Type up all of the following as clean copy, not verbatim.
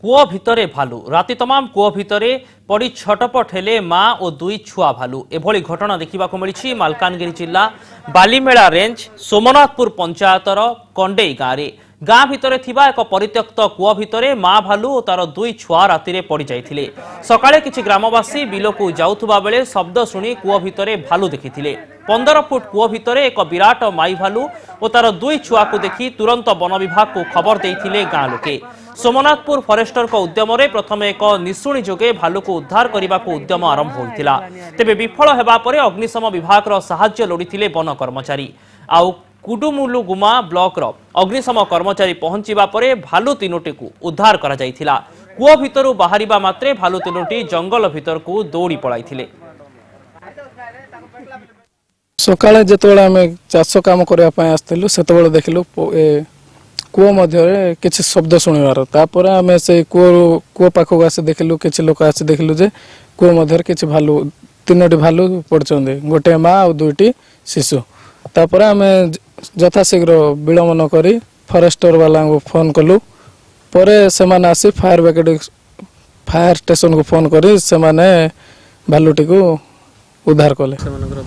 कूओ भितरे भालू राति तमाम कूओ भितरे पड़ी छटपट हेले माँ और दुई छुआ भालू एभली घटना देखा मिली मालकानगिरी जिला बालीमेला रेंज सोमनाथपुर पंचायतर कंडेई गाँव में गाँ भितर थिबा एक परित्यक्त कूओ भितरे माँ भालू और तार दुई छुआ राति पड़ जाइथिले। सकाळे किछि ग्रामवासी बिलकू जाउथुबा बेले शब्द शुणी कूओ भितरे भालू देखिथिले। 15 फुट कूओ भितरे एक विराट माई भालू और तार दुई छुआ को देखि तुरंत वन विभाग को खबर देइथिले गाँ लोके। सोमनाथपुर फरेस्टर को उद्यम प्रथम एक निशुणी जोगे भालू को उद्धार करने को उद्यम आरंभ होता तेबे विफल हेबा परे अग्निशम विभाग साहाय्य लोड़ीथिले वन कर्मचारी। आउ कुडुमुलु गुमा ब्लॉक अग्निशम कर्मचारी पहुंचीबा परे भालू तीनोटी को उद्धार करा जायथिला। कूओ भितरु बाहरिबा मात्रे भालू तीनोटी जंगल भितर को दौड़ी पड़ाइथिले। सकाळे जेतबेला आमे चाष काम करबा पय आस्थिलु सेतबेला देखिलु कूओ मध्य किसी शब्द शुणवार तापर आम से कूओ पाखक आसी देखिलु किसी लोक आसी देखिलु जे कूओ मध्य किसी भालू तीनोटी भालू पड़ते गोटे माँ और दुईटी शिशु। तापर आम यथाशीघ्र विलंब करी फरेस्टर वाला को फोन कलु परे सेमाने आसी फायर ब्रिगेड फायर स्टेशन को फोन करी सेमाने भालूटी को उद्धार कले।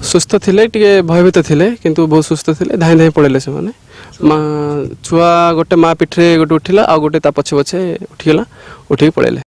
सुस्थ थिले टिके भयभीत थिले किंतु बहुत सुस्थ थिले धाई धाई पड़ेले से माने माँ छुआ गोटे माँ पिठरे गोटे उठिला आ गोटे ता पछे पछे उठिगला उठी पड़ेले।